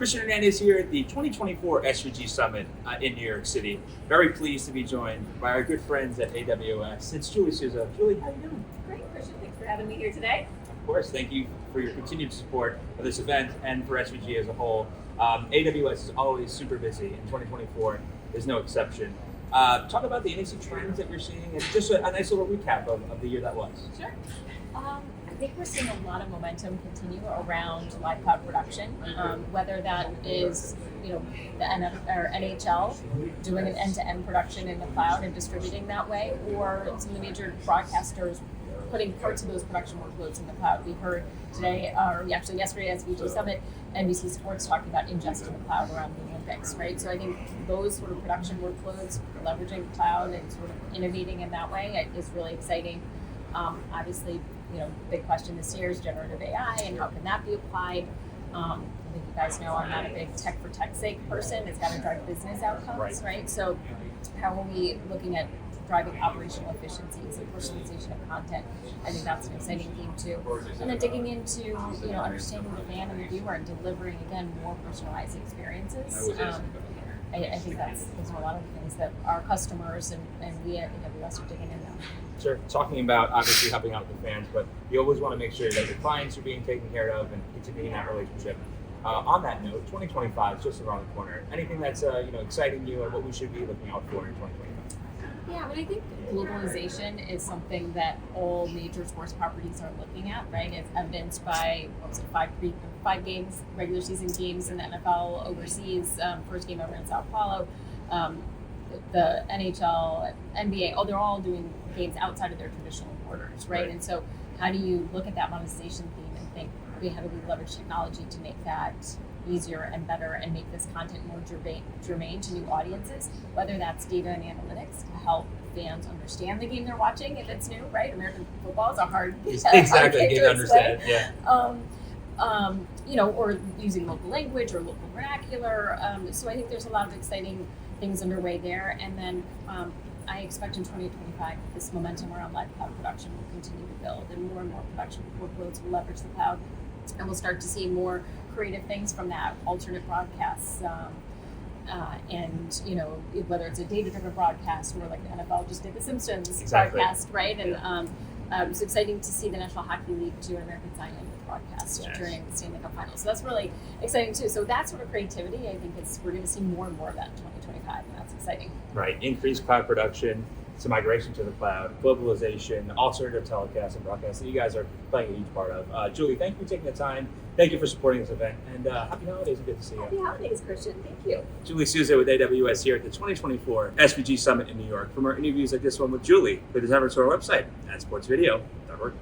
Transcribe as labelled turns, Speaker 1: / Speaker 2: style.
Speaker 1: Christian Hernandez here at the 2024 SVG Summit in New York City. Very pleased to be joined by our good friends at AWS. It's Julie Souza. Julie, how are you doing?
Speaker 2: Great, Christian. Thanks for having me here today.
Speaker 1: Of course, thank you for your continued support of this event and for SVG as a whole. AWS is always super busy, and 2024 is no exception. Talk about the industry trends that you're seeing, and just a nice little recap of the year that was.
Speaker 2: Sure. I think we're seeing a lot of momentum continue around live cloud production, whether that is, the NHL doing an end-to-end production in the cloud and distributing that way, or some of the major broadcasters putting parts of those production workloads in the cloud. We heard today, or actually yesterday at SVG Summit, NBC Sports talking about ingesting the cloud around the Olympics, right? So I think those sort of production workloads, leveraging the cloud and sort of innovating in that way is really exciting. Obviously, big question this year is generative AI and how can that be applied. I think you guys know I'm not a big tech for tech's sake person. It's got to drive business outcomes, right? So how are we looking at driving operational efficiencies and personalization of content? I think that's an exciting theme too. And then digging into, understanding the fan and the viewer and delivering, again, more personalized experiences. I think those are a lot of the things that our customers and we at AWS are digging into.
Speaker 1: Sure. Talking about obviously helping out with the fans, but you always want to make sure that your clients are being taken care of and continuing that relationship. On that note, 2025 is just around the corner. Anything that's exciting you and what we should be looking out for in 2025?
Speaker 2: Yeah, I think globalization is something that all major sports properties are looking at, right? It's evidenced by five games, regular season games in the NFL overseas, first game ever in Sao Paulo, the NHL, NBA, they're all doing games outside of their traditional borders, right? And so how do you look at that monetization theme and think, how do we leverage technology to make that easier and better and make this content more germane to new audiences, whether that's data and analytics to help fans understand the game they're watching if it's new, right? American football is a hard game to understand. Or using local language or local vernacular. So I think there's a lot of exciting things underway there. And then I expect in 2025 this momentum around live cloud production will continue to build and more production workloads will leverage the cloud. And we'll start to see more creative things from that, alternate broadcasts, whether it's a data-driven broadcast or like the NFL just did the Simpsons broadcast, right? And it was exciting to see the National Hockey League do an American Sign Language broadcast during the Stanley Cup Finals. So that's really exciting too. So that sort of creativity, I think we're going to see more and more of that in 2025, and that's exciting.
Speaker 1: Right, increased cloud production, some migration to the cloud, globalization, alternative telecasts and broadcasts that you guys are playing a huge part of. Julie, thank you for taking the time. Thank you for supporting this event, and happy holidays and good to see you.
Speaker 2: Happy holidays, Christian. Thank you.
Speaker 1: Julie Souza with AWS here at the 2024 SVG Summit in New York. For more interviews like this one with Julie, please head over to our website at sportsvideo.org.